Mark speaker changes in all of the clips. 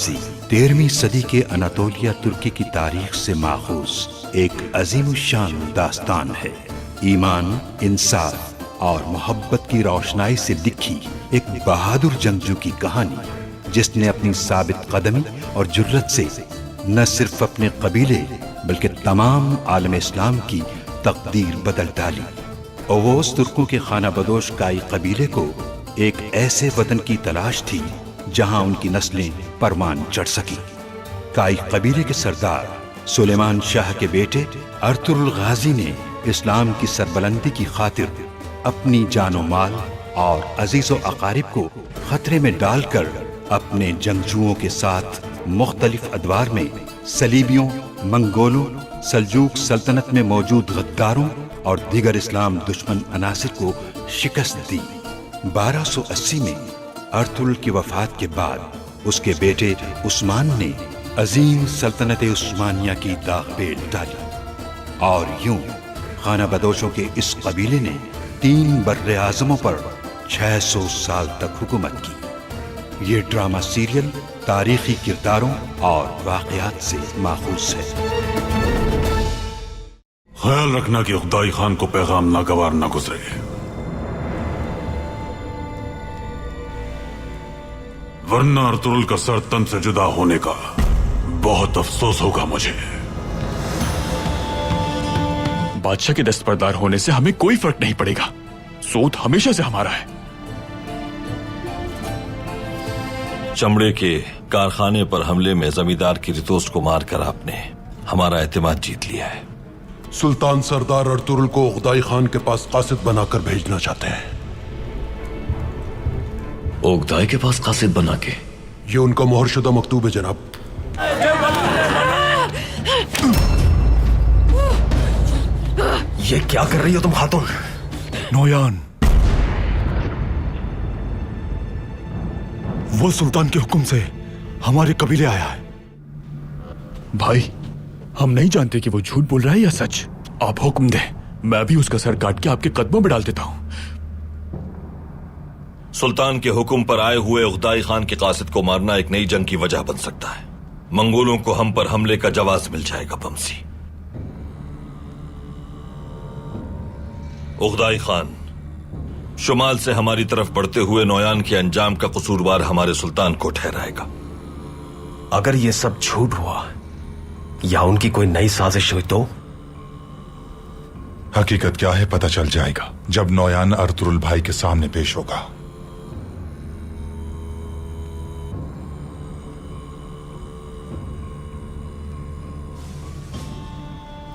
Speaker 1: गाजी 13वीं सदी के अनातोलिया तुर्की की तारीख से माखूज एक अजीमुशान दास्तान है। ईमान, इंसाफ और मोहब्बत की रोशनाई से लिखी एक बहादुर जंगजू की कहानी, जिसने अपनी साबित कदमी और जुर्रत से न सिर्फ अपने कबीले बल्कि तमाम आलम इस्लाम की तकदीर बदल डाली। ओवोस तुर्कों के खाना बदोश काई कबीले को एक ऐसे वतन की तलाश थी जहां उनकी नस्लें परवान चढ़ सकी। काई कबीले के सरदार सुलेमान शाह के बेटे अर्तुरुल गाजी ने इस्लाम की सरबलंदी की खातिर अपनी जानो माल और अजीजो अकारिब को खतरे में डालकर अपने जंगजुओं के साथ मुख्तलिफ अदवार में सलीबियों, मंगोलों, सल्जूक सल्तनत में मौजूद गद्दारों और दीगर इस्लाम दुश्मन अनासिर को शिकस्त दी। 1280 में अर्तुरुल की वफात के बाद उसके बेटे उस्मान ने अजीम सल्तनत उस्मानिया की दाग पेल डाली और यूं खाना बदोशों के इस कबीले ने 3 बर्रे आज़मों पर 600 साल तक हुकूमत की। ये ड्रामा सीरियल तारीखी किरदारों और वाक़यात से माखूज है।
Speaker 2: ख्याल रखना कि उक़दाई खान को पैगाम नागवार न गुजरे। वरना अर्तुरुल का सर तन से जुदा होने का बहुत अफसोस होगा मुझे।
Speaker 3: बादशाह के दस्तबरदार होने से हमें कोई फर्क नहीं पड़ेगा। सूद हमेशा से हमारा है।
Speaker 4: चमड़े के कारखाने पर हमले में जमींदार की रितोस को मारकर आपने हमारा एतमाद जीत लिया है।
Speaker 5: सुल्तान सरदार अर्तुरुल को उक़दाई खान के पास कासिद बनाकर भेजना चाहते हैं।
Speaker 6: उक़दाई के पास कासिद बना के?
Speaker 5: ये उनका मोहरशुदा मकतूब है जनाब।
Speaker 6: ये क्या कर रही हो तुम खातून?
Speaker 3: नोयान, वो सुल्तान के हुक्म से हमारे कबीले आया है। भाई, हम नहीं जानते कि वो झूठ बोल रहा है या सच। आप हुक्म दें, मैं भी उसका सर काट के आपके कदमों में डाल देता हूं।
Speaker 4: सुल्तान के हुक्म पर आए हुए उक़दाई खान के कासिद को मारना एक नई जंग की वजह बन सकता है। मंगोलों को हम पर हमले का जवाब मिल जाएगा। बमसी, उक़दाई खान शुमाल से हमारी तरफ बढ़ते हुए नोयान के अंजाम का कसूरवार हमारे सुल्तान को ठहराएगा।
Speaker 6: अगर ये सब झूठ हुआ या उनकी कोई नई साजिश हुई तो?
Speaker 7: हकीकत क्या है पता चल जाएगा जब नोयान अर्तुरुल भाई के सामने पेश होगा।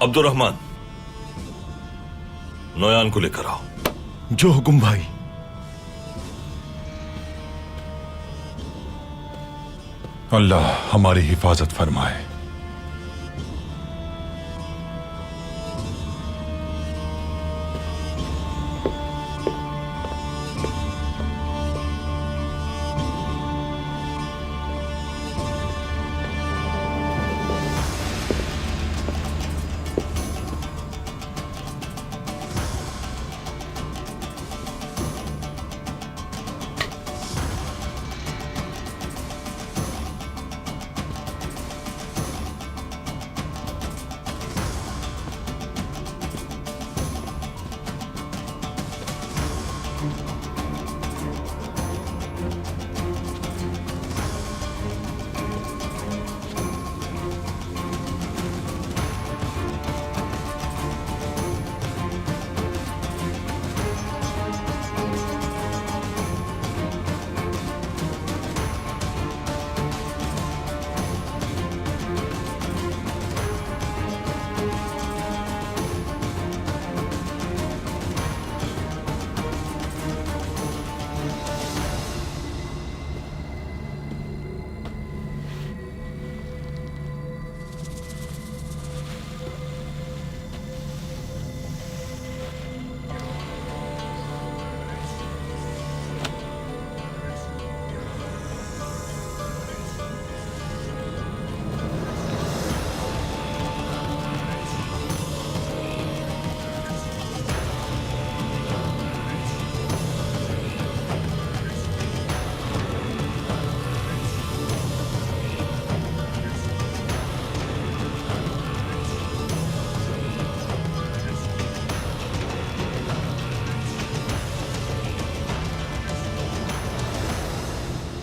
Speaker 4: अब्दुर्रहमान, नोयान को लेकर आओ।
Speaker 3: जो हुक्म भाई।
Speaker 7: अल्लाह हमारी हिफाजत फरमाए।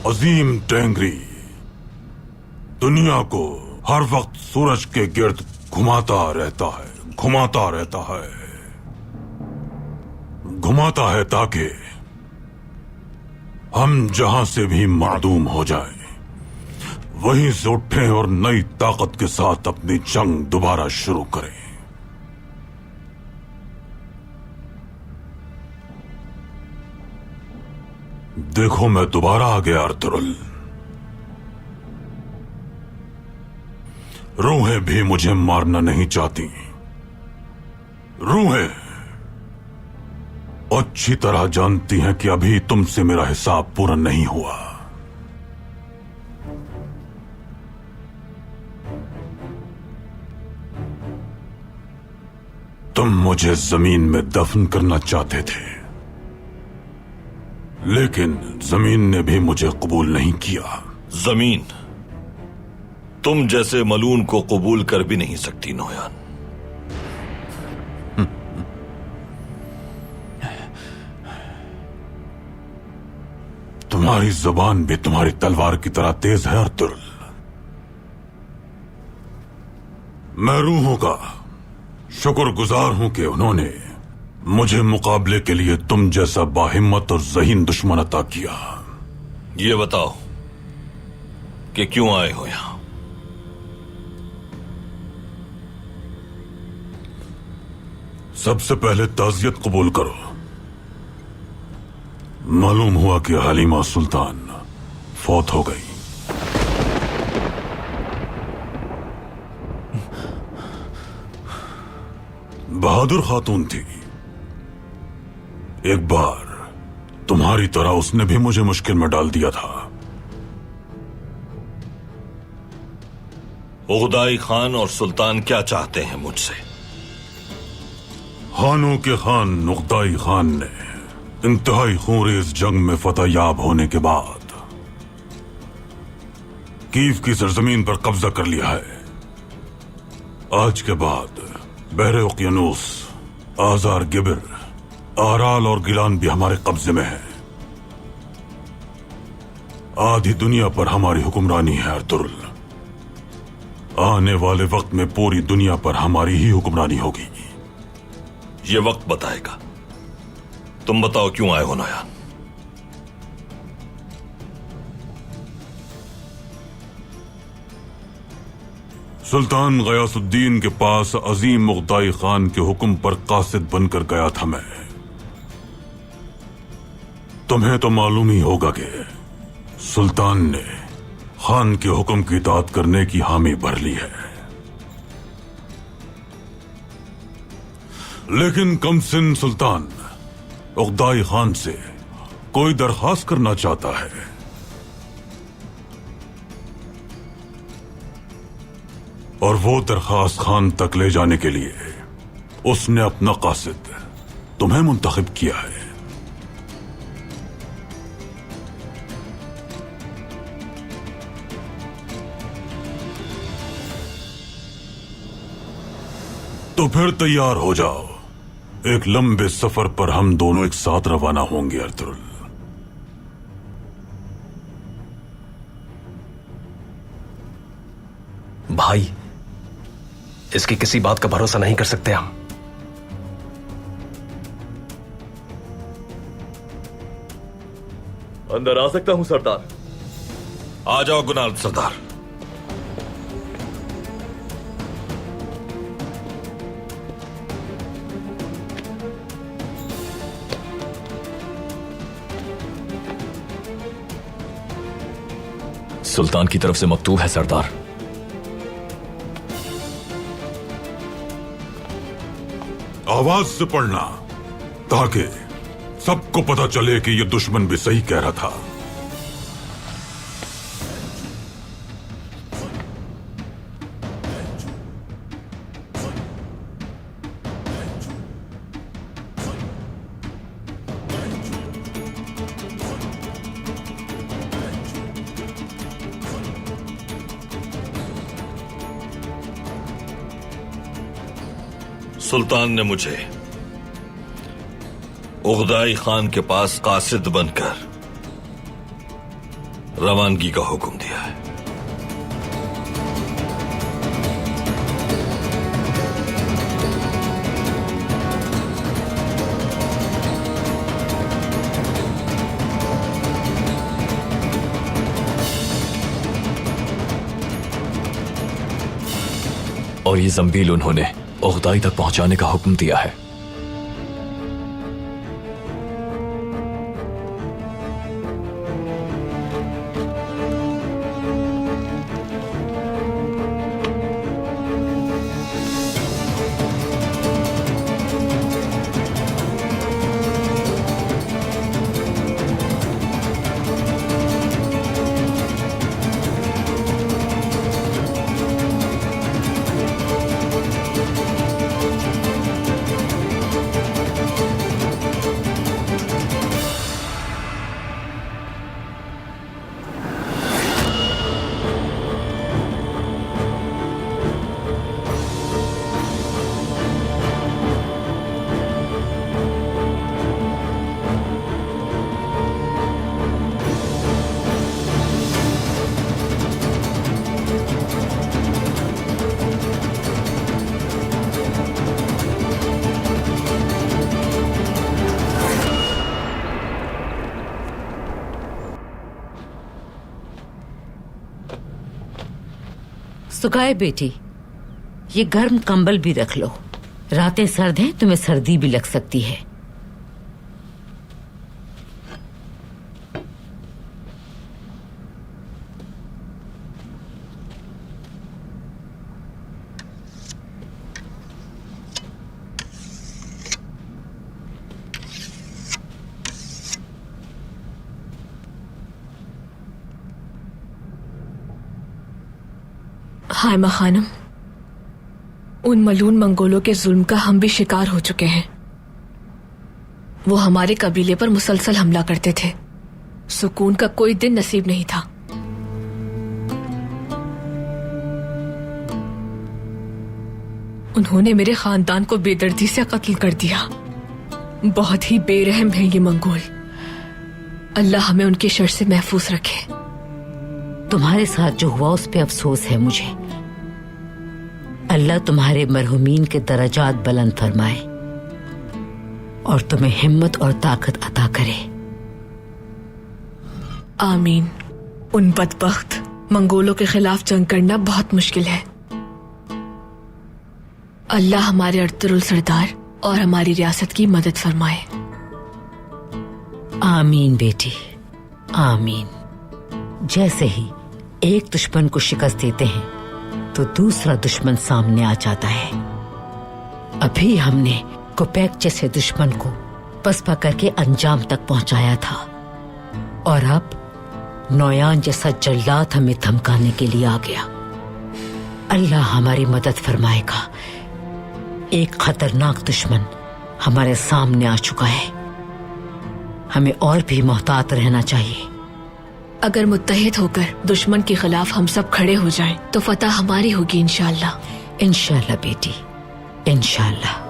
Speaker 2: अजीम टेंगरी दुनिया को हर वक्त सूरज के गिर्द घुमाता रहता है ताकि हम जहां से भी मादूम हो जाएं, वहीं से उठें और नई ताकत के साथ अपनी जंग दोबारा शुरू करें। देखो, मैं दोबारा आ गया अर्तुरुल। रूहें भी मुझे मारना नहीं चाहती। रूहें अच्छी तरह जानती हैं कि अभी तुमसे मेरा हिसाब पूरा नहीं हुआ। तुम मुझे जमीन में दफन करना चाहते थे, लेकिन जमीन ने भी मुझे कबूल नहीं किया।
Speaker 4: जमीन तुम जैसे मलून को कबूल कर भी नहीं सकती नोयान।
Speaker 2: तुम्हारी जुबान भी तुम्हारी तलवार की तरह तेज है अर्तुरुल। मैं रूहों का शुक्रगुजार हूं कि उन्होंने मुझे मुकाबले के लिए तुम जैसा बाहिम्मत और ज़हीन दुश्मन अता किया।
Speaker 4: ये बताओ कि क्यों आए हो यहां?
Speaker 2: सबसे पहले ताज़ियत कबूल करो। मालूम हुआ कि हलीमा सुल्तान फौत हो गई। बहादुर खातून थी। एक बार तुम्हारी तरह उसने भी मुझे मुश्किल में डाल दिया था।
Speaker 4: उगदाई खान और सुल्तान क्या चाहते हैं मुझसे?
Speaker 2: खानों के खान उगदाई खान ने इंतहाई खूंरेज जंग में फतह याब होने के बाद कीव की सरजमीन पर कब्जा कर लिया है। आज के बाद बहरे उकियानूस, आजार गिबिर, आराल और गिलान भी हमारे कब्जे में है। आधी दुनिया पर हमारी हुक्मरानी है अर्तुरुल। आने वाले वक्त में पूरी दुनिया पर हमारी ही हुक्मरानी होगी।
Speaker 4: ये वक्त बताएगा। तुम बताओ क्यों आए हो नोयान?
Speaker 2: सुल्तान गयासुद्दीन के पास अजीम मुगदाई खान के हुक्म पर कासिद बनकर गया था मैं। तुम्हें तो मालूम ही होगा कि सुल्तान ने खान के हुक्म की इताअत करने की हामी भर ली है। लेकिन कमसिन सुल्तान उगदाई खान से कोई दरखास्त करना चाहता है। और वो दरखास्त खान तक ले जाने के लिए उसने अपना कासिद तुम्हें मुंतखब किया है। तो फिर तैयार हो जाओ। एक लंबे सफर पर हम दोनों एक साथ रवाना होंगे अर्तुरुल।
Speaker 6: भाई, इसकी किसी बात का भरोसा नहीं कर सकते हम।
Speaker 8: अंदर आ सकता हूं सरदार?
Speaker 4: आ जाओ गुनाल सरदार।
Speaker 3: सुल्तान की तरफ से मकतूब है सरदार।
Speaker 2: आवाज से पढ़ना ताकि सबको पता चले कि यह दुश्मन भी सही कह रहा था।
Speaker 4: सुल्तान ने मुझे उगदाई खान के पास कासिद बनकर रवानगी का हुक्म दिया है।
Speaker 3: और ये जंबील उन्होंने उगदाई तक पहुंचाने का हुक्म दिया है।
Speaker 8: सुखाए बेटी, ये गर्म कंबल भी रख लो। रातें सर्द हैं, तुम्हें सर्दी भी लग सकती है।
Speaker 9: हायमा खानम, उन मलून मंगोलों के जुल्म का हम भी शिकार हो चुके हैं। वो हमारे कबीले पर मुसलसल हमला करते थे। सुकून का कोई दिन नसीब नहीं था। उन्होंने मेरे खानदान को बेदर्दी से कत्ल कर दिया। बहुत ही बेरहम है ये मंगोल। अल्लाह हमें उनके शर से महफूज रखे।
Speaker 8: तुम्हारे साथ जो हुआ उस पे अफसोस है मुझे। अल्लाह तुम्हारे मरहुमीन के दर्जात बुलंद फरमाए और तुम्हें हिम्मत और ताकत अता करे।
Speaker 9: आमीन। उन बदबख्त मंगोलों के खिलाफ जंग करना बहुत मुश्किल है। अल्लाह हमारे अर्तुरुल सरदार और हमारी रियासत की मदद फरमाए।
Speaker 8: आमीन बेटी, आमीन। जैसे ही एक दुश्मन को शिकस्त देते हैं तो दूसरा दुश्मन सामने आ जाता है। अभी हमने कुपैक जैसे दुश्मन को पसपा करके अंजाम तक पहुंचाया था और अब नौयान जैसा जल्लाद हमें धमकाने के लिए आ गया। अल्लाह हमारी मदद फरमाएगा। एक खतरनाक दुश्मन हमारे सामने आ चुका है। हमें और भी मोहतात रहना चाहिए।
Speaker 9: अगर मुत्तहिद होकर दुश्मन के खिलाफ हम सब खड़े हो जाएं, तो फतह हमारी होगी इंशाअल्लाह।
Speaker 8: इंशाअल्लाह बेटी, इंशाअल्लाह।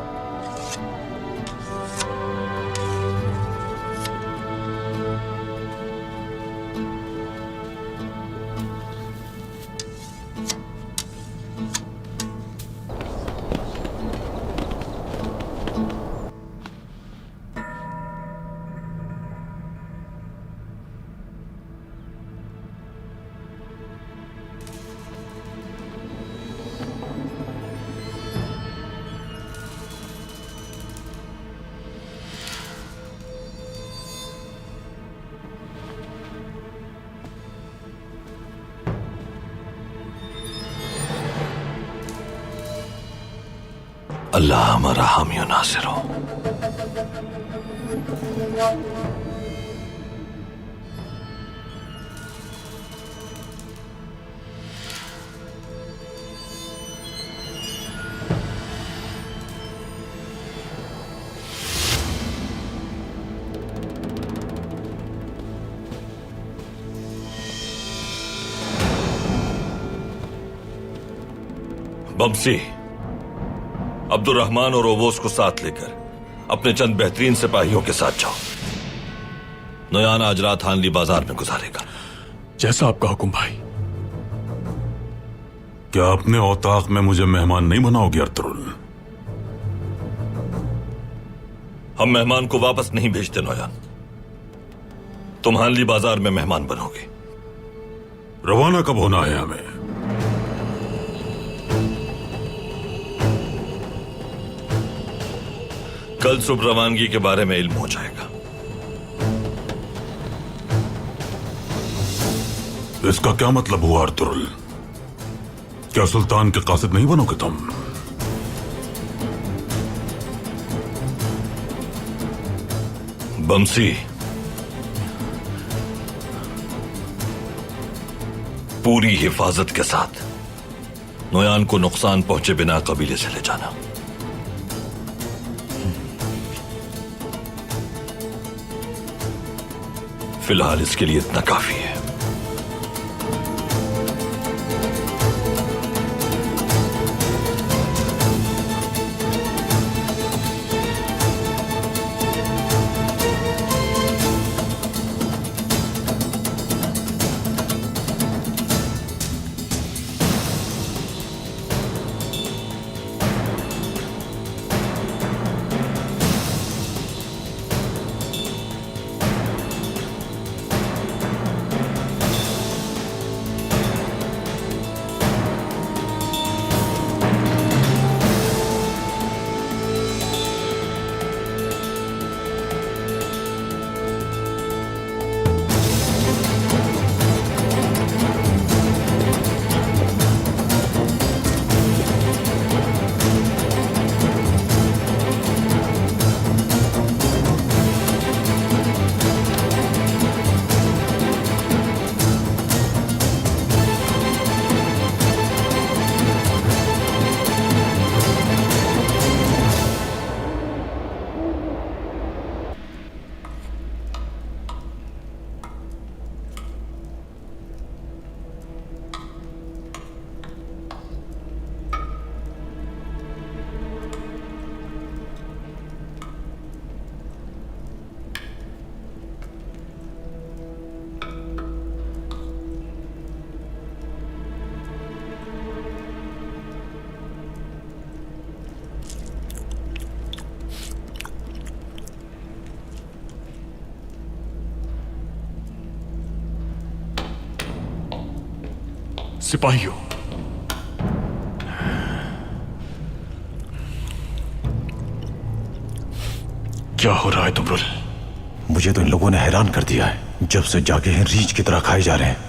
Speaker 4: अल्लाह हमारा हामी और नासिर हो। बमसी, अब्दुर्रहमान और ओवोस को साथ लेकर अपने चंद बेहतरीन सिपाहियों के साथ जाओ। नोयान आज रात हानली बाजार में गुजारेगा।
Speaker 3: जैसा आपका हुक्म भाई।
Speaker 2: क्या अपने औताक में मुझे मेहमान नहीं बनाओगे अर्तुरुल?
Speaker 4: हम मेहमान को वापस नहीं भेजते नोयान। तुम हानली बाजार में मेहमान बनोगे।
Speaker 2: रवाना कब होना है हमें?
Speaker 4: कल सुबह रवानगी के बारे में इल्म हो जाएगा।
Speaker 2: इसका क्या मतलब हुआ अर्तुरुल? क्या सुल्तान के कासिद नहीं बनोगे तुम?
Speaker 4: बमसी, पूरी हिफाजत के साथ नोयान को नुकसान पहुंचे बिना कबीले से ले जाना। फिलहाल इसके लिए इतना काफी है।
Speaker 3: सिपाहियों, क्या हो रहा है तुमरुल?
Speaker 10: मुझे तो इन लोगों ने हैरान कर दिया है। जब से जागे हैं रीछ की तरह खाए जा रहे हैं।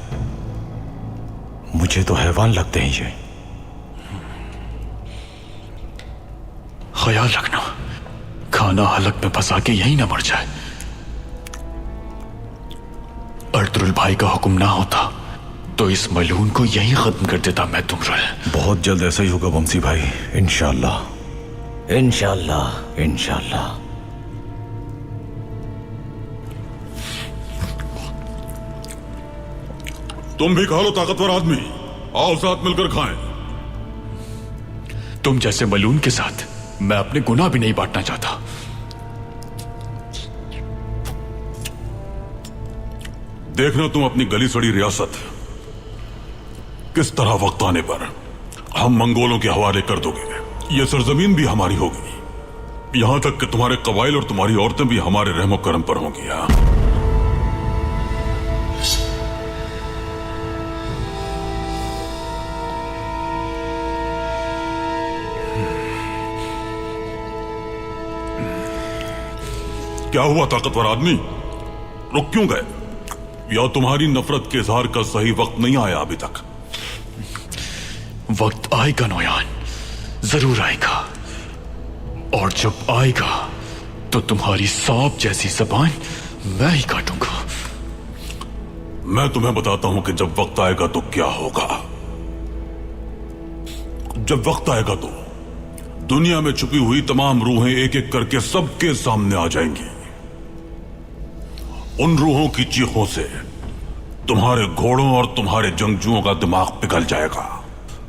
Speaker 10: मुझे तो हैवान लगते हैं ये।
Speaker 3: ख्याल रखना, खाना हलक में फंसा के यहीं ना मर जाए। अर्तुरुल भाई का हुक्म ना होता तो इस मलून को यहीं खत्म कर देता मैं तुमरुल।
Speaker 10: बहुत जल्द ऐसा ही होगा बमसी भाई, इंशाअल्लाह। इंशाअल्लाह इंशाअल्लाह।
Speaker 2: तुम भी खा लो ताकतवर आदमी, आओ साथ मिलकर खाएं।
Speaker 3: तुम जैसे मलून के साथ मैं अपने गुनाह भी नहीं बांटना चाहता।
Speaker 2: देखना तुम अपनी गली सड़ी रियासत किस तरह वक्त आने पर हम मंगोलों के हवाले कर दोगे। ये सरजमीन भी हमारी होगी, यहां तक कि तुम्हारे कबाइल और तुम्हारी औरतें भी हमारे रहमो करम पर होंगी। क्या हुआ ताकतवर आदमी, रुक क्यों गए? या तुम्हारी नफरत के इजहार का सही वक्त नहीं आया अभी तक?
Speaker 3: वक्त आएगा नोयान, जरूर आएगा। और जब आएगा तो तुम्हारी सांप जैसी जबान मैं ही काटूंगा।
Speaker 2: मैं तुम्हें बताता हूं कि जब वक्त आएगा तो क्या होगा। जब वक्त आएगा तो दुनिया में छुपी हुई तमाम रूहें एक एक करके सबके सामने आ जाएंगी। उन रूहों की चीखों से तुम्हारे घोड़ों और तुम्हारे जंगजुओं का दिमाग पिघल जाएगा।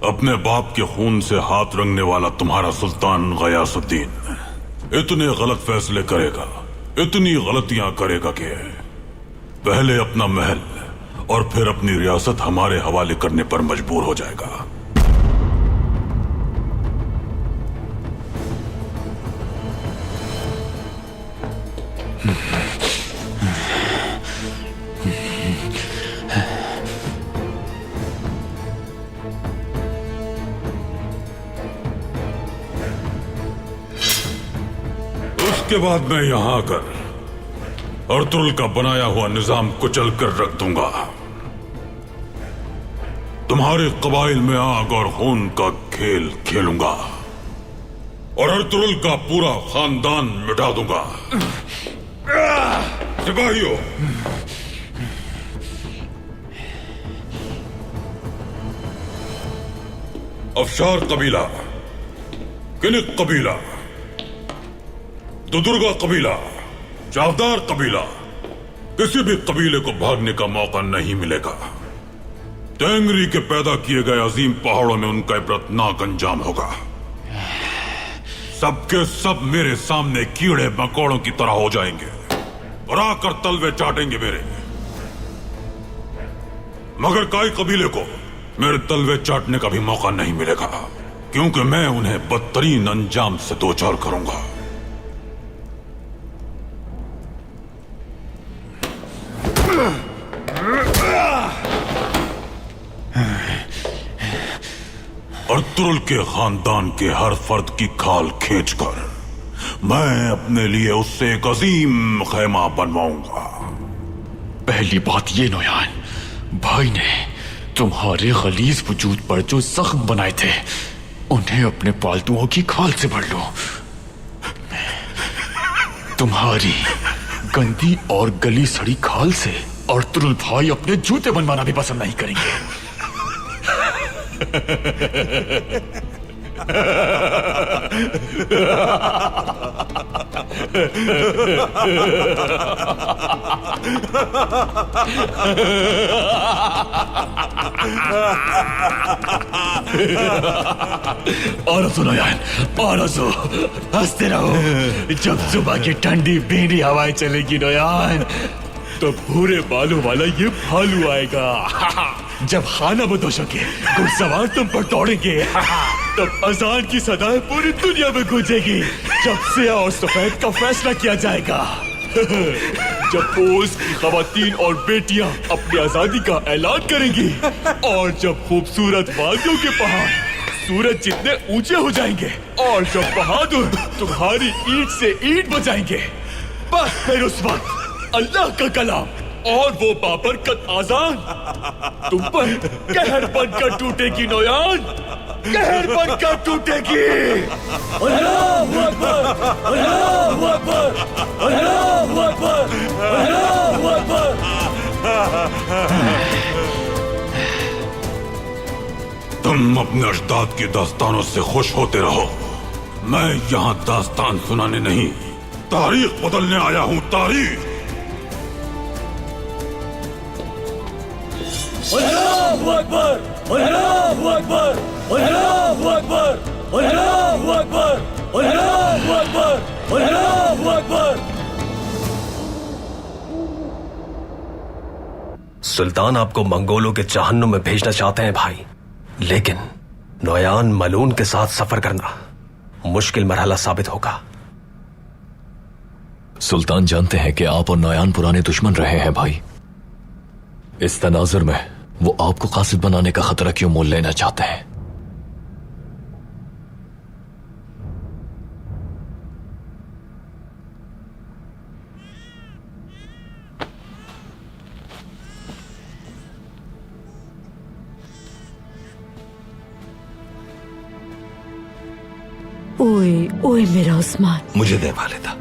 Speaker 2: अपने बाप के खून से हाथ रंगने वाला तुम्हारा सुल्तान गयासुद्दीन इतने गलत फैसले करेगा, इतनी गलतियां करेगा कि पहले अपना महल और फिर अपनी रियासत हमारे हवाले करने पर मजबूर हो जाएगा। उसके बाद मैं यहां आकर अर्तुरुल का बनाया हुआ निजाम कुचल कर रख दूंगा। तुम्हारे कबाइल में आग और खून का खेल खेलूंगा और अर्तुरुल का पूरा खानदान मिटा दूंगा। सिपाहियों, अफशार कबीला, किनिक कबीला, दुदुर्गा कबीला, चावदार कबीला, किसी भी कबीले को भागने का मौका नहीं मिलेगा। तेंगरी के पैदा किए गए अजीम पहाड़ों में उनका इबरतनाक अंजाम होगा। सबके सब मेरे सामने कीड़े मकोड़ों की तरह हो जाएंगे और आकर तलवे चाटेंगे मेरे। मगर काई कबीले को मेरे तलवे चाटने का भी मौका नहीं मिलेगा, क्योंकि मैं उन्हें बदतरीन अंजाम से दो चार करूंगा। अर्तुरुल के खानदान के हर फर्द की खाल खींचकर मैं अपने लिए उससे एक अजीम खैमा बनवाऊंगा।
Speaker 3: पहली बात ये नोयान, भाई ने तुम्हारे गलीज वजूद पर जो जख्म बनाए थे उन्हें अपने पालतुओं की खाल से भर लो। तुम्हारी गंदी और गली सड़ी खाल से अर्तुरुल भाई अपने जूते बनवाना भी पसंद नहीं करेंगे। और सुनो यार, और सो हंसते रहो। जब सुबह की ठंडी भीनी हवाएं चलेगी नोयान, तो भूरे बालों वाला ये भालू आएगा। जब खाना बदोशों के घुड़सवार तुम पर दौड़ेंगे, तब अजान की सदाएं पूरी दुनिया में गूंजेगी। जब सिया और सफेद का फैसला किया जाएगा, जब पोस की खवातीन और बेटियां अपनी आजादी का ऐलान करेंगी, और जब खूबसूरत वादियों के पहाड़ सूरज जितने ऊंचे हो जाएंगे, और जब बहादुर तुम्हारी ईंट से ईंट बजाएंगे, बस फिर उस वक्त अल्लाह का कलाम और वो बाबरकत आजान तुम पर कहर बनकर टूटेगी नोयान, कहर बनकर टूटेगी। अल्लाहू अकबर, अल्लाहू अकबर, अल्लाहू अकबर, अल्लाहू अकबर।
Speaker 2: तुम अपने अजदाद की दास्तानों से खुश होते रहो। मैं यहाँ दास्तान सुनाने नहीं, तारीख बदलने आया हूँ। तारीख।
Speaker 6: अल्लाहू अकबर, अल्लाहू अकबर, अल्लाहू अकबर, अल्लाहू अकबर, अल्लाहू अकबर, अल्लाहू अकबर। सुल्तान आपको मंगोलों के जहन्नुम में भेजना चाहते हैं भाई, लेकिन नोयान मलून के साथ सफर करना मुश्किल मरहला साबित होगा।
Speaker 3: सुल्तान जानते हैं कि आप और नोयान पुराने दुश्मन रहे हैं भाई। इस तनाजुर में वो आपको कासिद बनाने का खतरा क्यों मोल लेना चाहते हैं?
Speaker 8: ओए ओए मेरा उस्मान,
Speaker 4: मुझे दे वालिदा।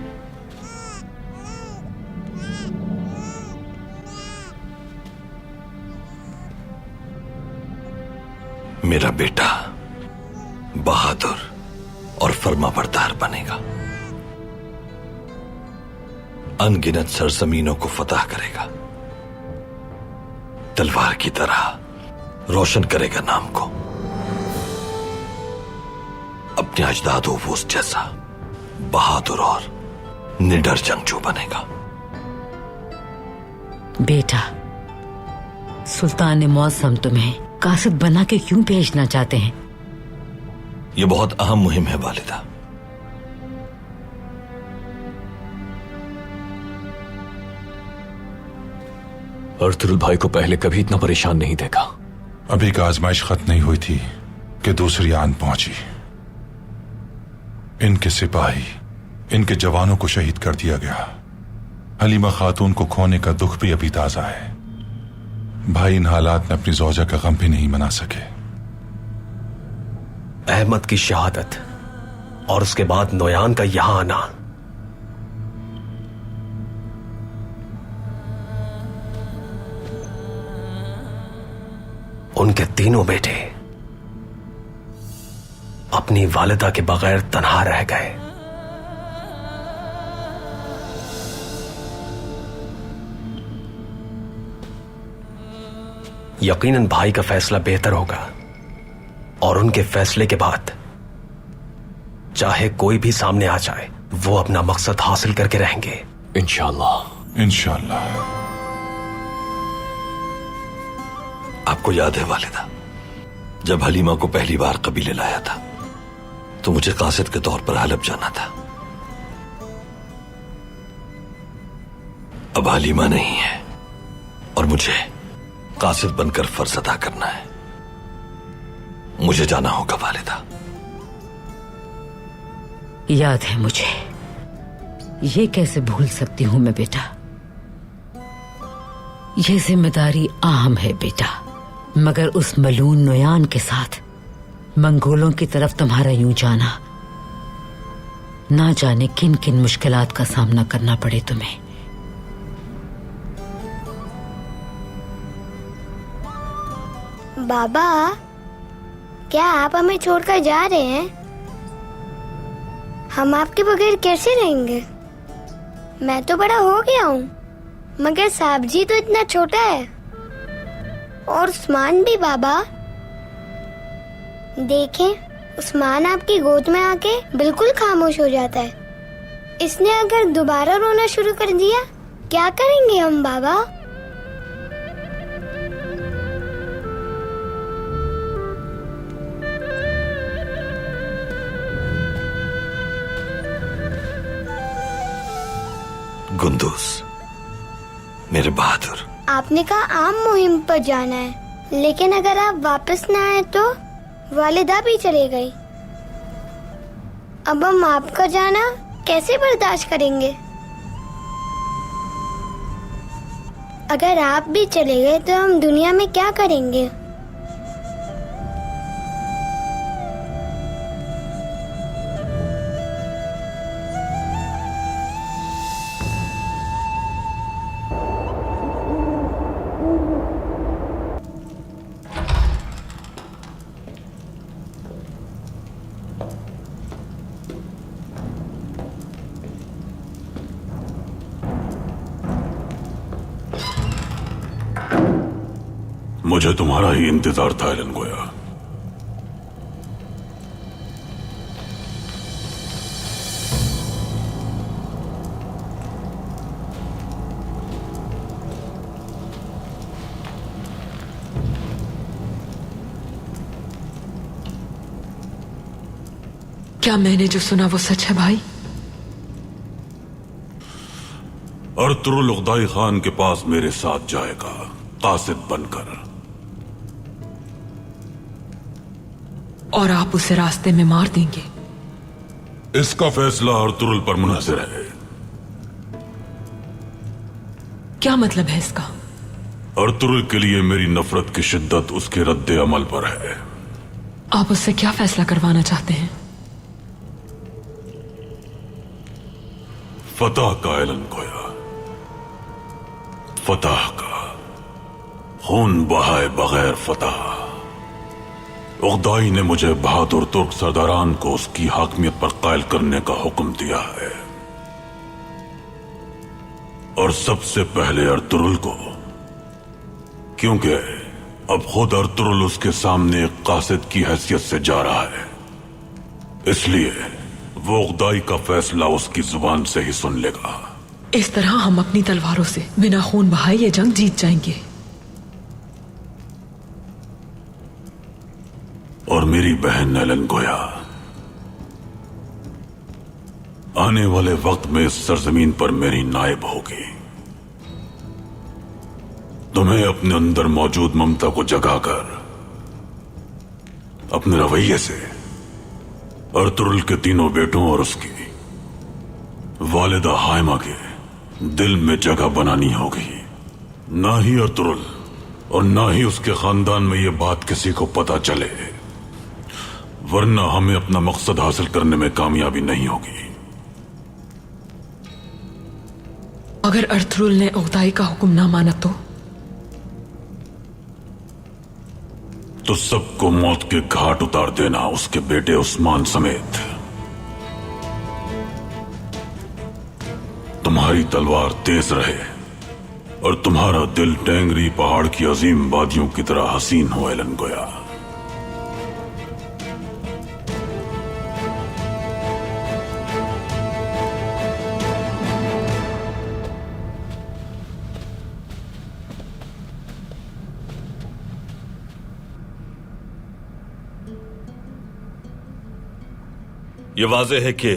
Speaker 4: मेरा बेटा बहादुर और फर्माबरदार बनेगा, अनगिनत सरजमीनों को फतह करेगा, तलवार की तरह रोशन करेगा नाम को, अपने अजदाद ओवूस जैसा बहादुर और निडर जंगजू बनेगा।
Speaker 8: बेटा, सुल्तान मौसम तुम्हें कासिद बना के क्यों भेजना चाहते हैं?
Speaker 4: ये बहुत अहम मुहिम है वालिदा।
Speaker 6: अर्तुरुल भाई को पहले कभी इतना परेशान नहीं देखा।
Speaker 7: अभी का आजमाइश खत्म नहीं हुई थी कि दूसरी आन पहुंची। इनके सिपाही, इनके जवानों को शहीद कर दिया गया। हलीमा खातून को खोने का दुख भी अभी ताजा है। भाई इन हालात में अपनी जौजा का गम भी नहीं मना सके।
Speaker 6: अहमद की शहादत और उसके बाद नोयान का यहां आना, उनके तीनों बेटे अपनी वालिदा के बगैर तन्हा रह गए। यकीनन भाई का फैसला बेहतर होगा और उनके फैसले के बाद चाहे कोई भी सामने आ जाए, वो अपना मकसद हासिल करके रहेंगे इंशाअल्लाह।
Speaker 7: इंशाअल्लाह।
Speaker 4: आपको याद है वालिदा, जब हलीमा को पहली बार कबीले लाया था तो मुझे कासिद के तौर पर हलब जाना था। अब हलीमा नहीं है और मुझे कासिद बनकर फर्ज अदा करना है। मुझे जाना होगा वालिदा।
Speaker 8: याद है मुझे, ये कैसे भूल सकती हूं मैं बेटा। ये जिम्मेदारी अहम है बेटा, मगर उस मलून नोयान के साथ मंगोलों की तरफ तुम्हारा यूं जाना, ना जाने किन किन मुश्किलात का सामना करना पड़े तुम्हें।
Speaker 11: बाबा, क्या आप हमें छोड़कर जा रहे हैं? हम आपके बगैर कैसे रहेंगे? मैं तो बड़ा हो गया हूँ, मगर साहब जी तो इतना छोटा है। और उस्मान भी बाबा, देखें उस्मान आपकी गोद में आके बिल्कुल खामोश हो जाता है। इसने अगर दोबारा रोना शुरू कर दिया, क्या करेंगे हम बाबा?
Speaker 4: गुंदूस, मेरे बहादुर,
Speaker 11: आपने कहा आम मुहिम पर जाना है, लेकिन अगर आप वापस ना आए तो वालिदा भी चले गई। अब हम आपका जाना कैसे बर्दाश्त करेंगे? अगर आप भी चले गए तो हम दुनिया में क्या करेंगे?
Speaker 2: मुझे तुम्हारा ही इंतजार था एलन गोया।
Speaker 9: क्या मैंने जो सुना वो सच है भाई?
Speaker 2: अर्तुरुल उगदाई खान के पास मेरे साथ जाएगा कासिद बनकर,
Speaker 9: और आप उसे रास्ते में मार देंगे?
Speaker 2: इसका फैसला अर्तुरुल पर मुनहसर है।
Speaker 9: क्या मतलब है इसका?
Speaker 2: अर्तुरुल के लिए मेरी नफरत की शिद्दत उसके रद्दे अमल पर है।
Speaker 9: आप उससे क्या फैसला करवाना चाहते हैं?
Speaker 2: फतह का एलन गोया, फतह का, खून बहाए बगैर फतह। उगदाई ने मुझे बहादुर तुर्क सरदारान को उसकी हाकमियत पर कायल करने का हुक्म दिया है, और सबसे पहले अर्तुरुल को, क्योंकि अब खुद अर्तुरुल उसके सामने एक कासिद की हैसियत से जा रहा है। इसलिए वो उगदाई का फैसला उसकी जुबान से ही सुन लेगा।
Speaker 9: इस तरह हम अपनी तलवारों से बिना खून बहाए ये जंग जीत जाएंगे।
Speaker 2: और मेरी बहन नैलन गोया आने वाले वक्त में इस सरजमीन पर मेरी नायब होगी। तुम्हें अपने अंदर मौजूद ममता को जगाकर अपने रवैये से अर्तुरुल के तीनों बेटों और उसकी वालिदा हाइमा के दिल में जगह बनानी होगी। ना ही अर्तुरुल और ना ही उसके खानदान में यह बात किसी को पता चले, वरना हमें अपना मकसद हासिल करने में कामयाबी नहीं होगी।
Speaker 9: अगर अर्तुरुल ने उगदाई का हुक्म ना माना
Speaker 2: तो सबको मौत के घाट उतार देना, उसके बेटे उस्मान समेत। तुम्हारी तलवार तेज रहे और तुम्हारा दिल टेंगरी पहाड़ की अजीम वादियों की तरह हसीन हो एलन गोया।
Speaker 4: ये वाज़ेह है कि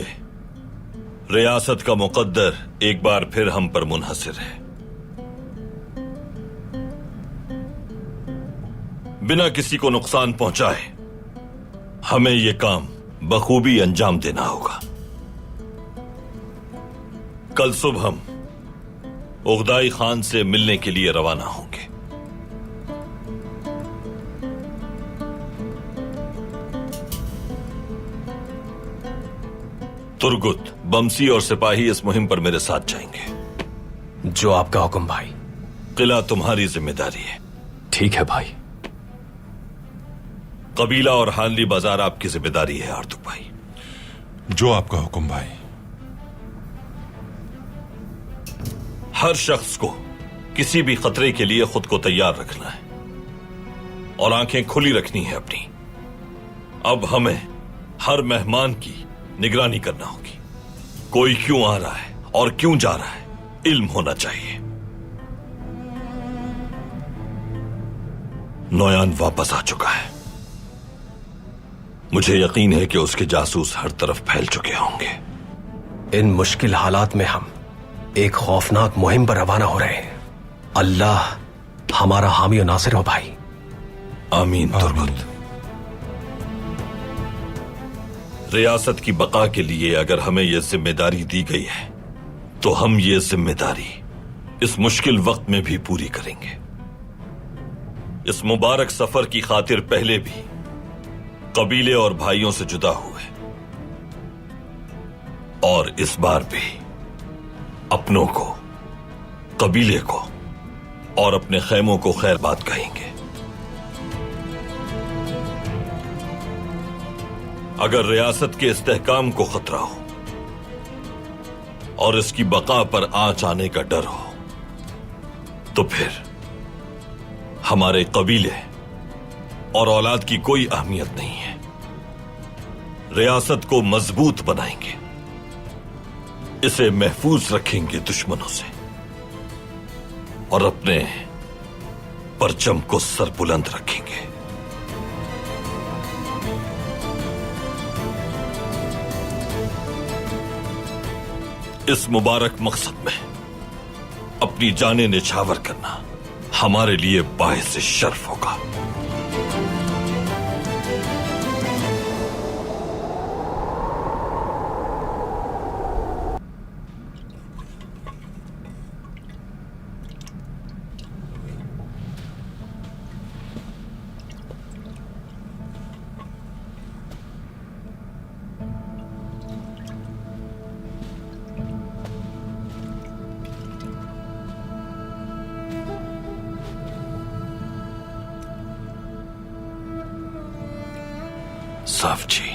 Speaker 4: रियासत का मुकद्दर एक बार फिर हम पर मुनहसिर है। बिना किसी को नुकसान पहुंचाए हमें यह काम बखूबी अंजाम देना होगा। कल सुबह हम उगदाई खान से मिलने के लिए रवाना होंगे। तुर्गुत, बमसी और सिपाही इस मुहिम पर मेरे साथ जाएंगे।
Speaker 6: जो आपका हुक्म भाई।
Speaker 4: किला तुम्हारी जिम्मेदारी है।
Speaker 6: ठीक है भाई।
Speaker 4: कबीला और हानली बाजार आपकी जिम्मेदारी है आर्तुक भाई।
Speaker 7: जो आपका हुक्म भाई।
Speaker 4: हर शख्स को किसी भी खतरे के लिए खुद को तैयार रखना है और आंखें खुली रखनी है अपनी। अब हमें हर मेहमान की निगरानी करना होगी। कोई क्यों आ रहा है और क्यों जा रहा है, इल्म होना चाहिए। नौयान वापस आ चुका है। मुझे यकीन है कि उसके जासूस हर तरफ फैल चुके होंगे।
Speaker 6: इन मुश्किल हालात में हम एक खौफनाक मुहिम पर रवाना हो रहे हैं। अल्लाह हमारा हामी और नासिर हो भाई।
Speaker 4: आमीन तुर्गुत। रियासत की बका के लिए अगर हमें यह जिम्मेदारी दी गई है तो हम ये जिम्मेदारी इस मुश्किल वक्त में भी पूरी करेंगे। इस मुबारक सफर की खातिर पहले भी कबीले और भाइयों से जुदा हुए और इस बार भी अपनों को, कबीले को और अपने खैमों को खैर बात कहेंगे। अगर रियासत के इस्तेहकाम को खतरा हो और इसकी बका पर आंच आने का डर हो तो फिर हमारे कबीले और औलाद की कोई अहमियत नहीं है। रियासत को मजबूत बनाएंगे, इसे महफूज रखेंगे दुश्मनों से और अपने परचम को सरबुलंद रखेंगे। इस मुबारक मकसद में अपनी जानें निछावर करना हमारे लिए बाइस शर्फ होगा। साफ जी,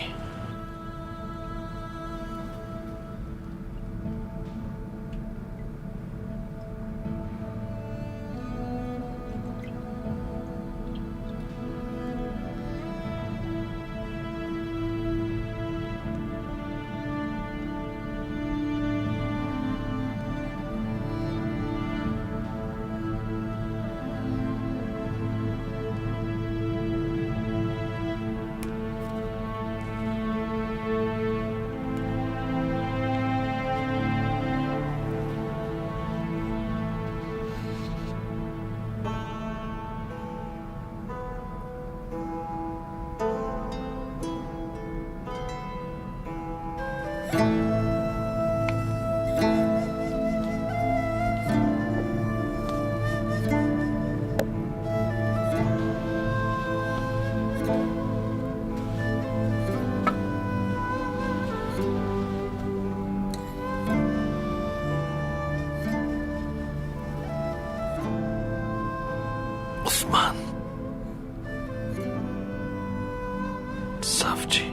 Speaker 4: साफ जी,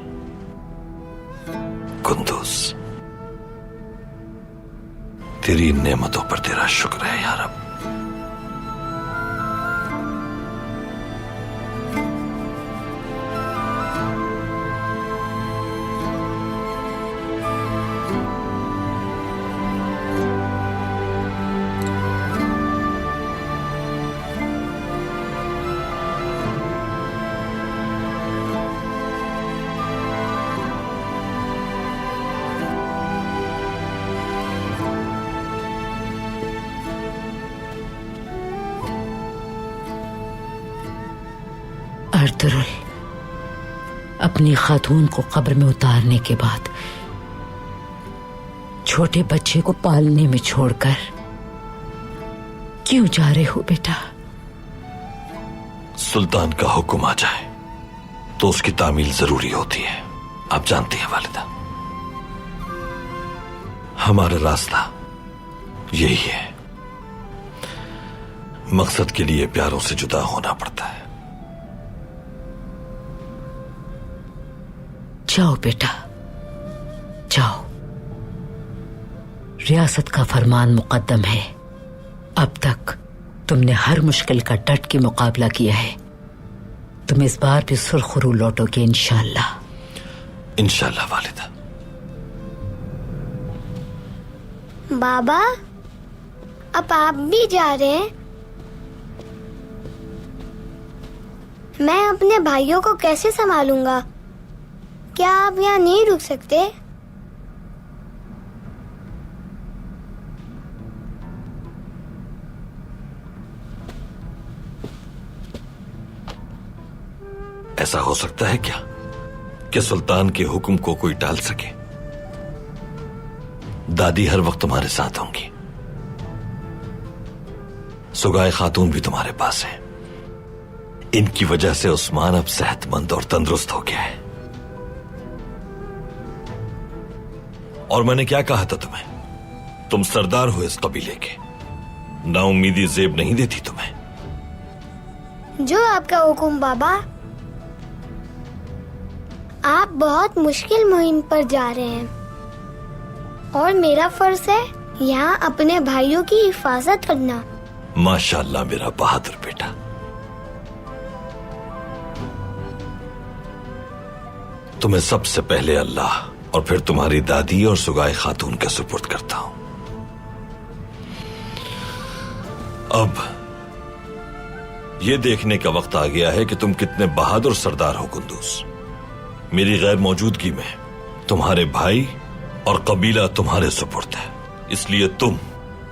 Speaker 4: कुंदूस, तेरी इन नेमतों पर तेरा शुक्र है यार। अब
Speaker 8: अर्तुरुल, अपनी खातून को कब्र में उतारने के बाद छोटे बच्चे को पालने में छोड़कर क्यों जा रहे हो बेटा?
Speaker 4: सुल्तान का हुक्म आ जाए तो उसकी तामील जरूरी होती है। आप जानती हैं वालिदा, हमारा रास्ता यही है। मकसद के लिए प्यारों से जुदा होना पड़ता है।
Speaker 8: जाओ बेटा, जाओ। रियासत का फरमान मुकद्दम है। अब तक तुमने हर मुश्किल का डट के मुकाबला किया है। तुम इस बार भी सुरखरू लौटोगे इंशाअल्लाह।
Speaker 4: इंशाअल्लाह वालिदा।
Speaker 11: बाबा, अब आप भी जा रहे हैं? मैं अपने भाइयों को कैसे संभालूंगा? क्या आप यहाँ नहीं रुक सकते?
Speaker 4: ऐसा हो सकता है क्या कि सुल्तान के हुक्म को कोई टाल सके? दादी हर वक्त तुम्हारे साथ होंगी। सुगाए खातून भी तुम्हारे पास है। इनकी वजह से उस्मान अब सेहतमंद और तंदुरुस्त हो गया है। और मैंने क्या कहा था तुम्हें? तुम सरदार हो इस कबीले के। नाउम्मीदी जेब नहीं देती तुम्हें।
Speaker 11: जो आपका हुक्म बाबा। आप बहुत मुश्किल मुहिम पर जा रहे हैं और मेरा फर्ज है यहाँ अपने भाइयों की हिफाजत करना।
Speaker 4: माशाअल्लाह मेरा बहादुर बेटा। तुम्हें सबसे पहले अल्लाह और फिर तुम्हारी दादी और सुगाए खातून के सुपुर्द करता हूं। अब यह देखने का वक्त आ गया है कि तुम कितने बहादुर सरदार हो कुंदूस। मेरी गैर मौजूदगी में तुम्हारे भाई और कबीला तुम्हारे सुपुर्द है, इसलिए तुम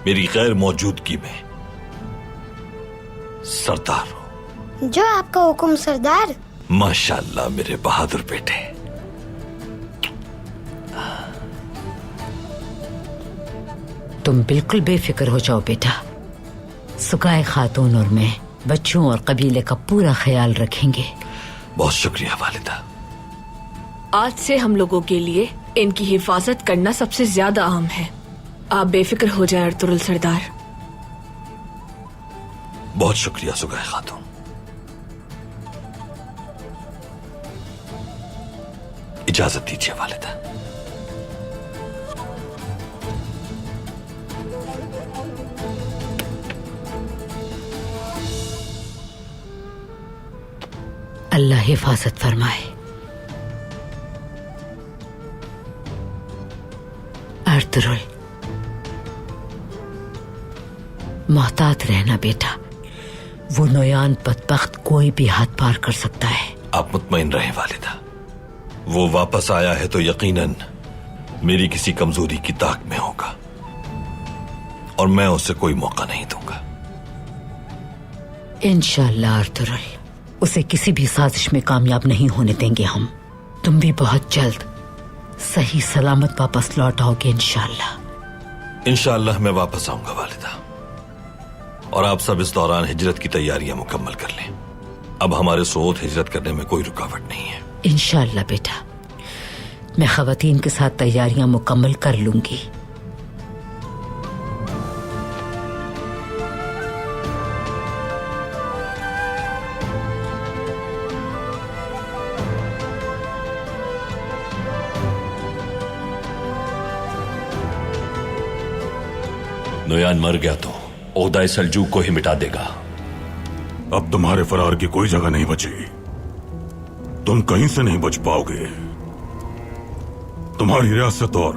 Speaker 4: मेरी गैर मौजूदगी में सरदार हो।
Speaker 11: जो आपका हुक्म सरदार।
Speaker 4: माशाअल्लाह मेरे बहादुर बेटे।
Speaker 8: तुम बिल्कुल बेफिक्र हो जाओ बेटा। सुगाए खातून और मैं बच्चों और कबीले का पूरा ख्याल रखेंगे।
Speaker 4: बहुत शुक्रिया वालिदा।
Speaker 9: आज से हम लोगों के लिए इनकी हिफाजत करना सबसे ज्यादा अहम है। आप बेफिक्र हो जाए अर्तुरुल सरदार।
Speaker 4: बहुत शुक्रिया सुगाए खातून। इजाजत दीजिए वालिदा।
Speaker 8: अल्लाह हिफाजत फरमाए। अर्तुरुल, मोहतात रहना बेटा। वो नोयान बदबख्त कोई भी हाथ पार कर सकता है।
Speaker 4: आप मुतमईन रहें वालिदा। वो वापस आया है तो यकीनन मेरी किसी कमजोरी की ताक में होगा और मैं उसे कोई मौका नहीं दूंगा।
Speaker 8: इंशाअल्लाह अर्तुरुल, उसे किसी भी साजिश में कामयाब नहीं होने देंगे हम। तुम भी बहुत जल्द सही सलामत वापस लौट आओगे इंशाअल्लाह।
Speaker 4: इंशाअल्लाह मैं वापस आऊंगा वालिदा। और आप सब इस दौरान हिजरत की तैयारियां मुकम्मल कर लें। अब हमारे सोत हिजरत करने में कोई रुकावट नहीं है।
Speaker 8: इंशाअल्लाह बेटा, मैं खवातीन के साथ तैयारियां मुकम्मल कर लूंगी।
Speaker 12: नोयान मर गया तो ओहदा सल्जूक को ही मिटा देगा।
Speaker 2: अब तुम्हारे फरार की कोई जगह नहीं बची। तुम कहीं से नहीं बच पाओगे। तुम्हारी रियासत और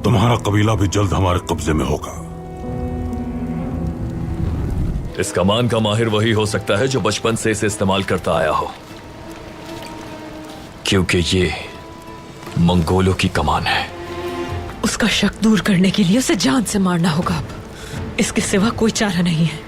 Speaker 2: तुम्हारा कबीला भी जल्द हमारे कब्जे में होगा।
Speaker 3: इस कमान का माहिर वही हो सकता है जो बचपन से इसे इस्तेमाल करता आया हो, क्योंकि ये मंगोलों की कमान है।
Speaker 9: उसका शक दूर करने के लिए उसे जान से मारना होगा। अब इसके सिवा कोई चारा नहीं है।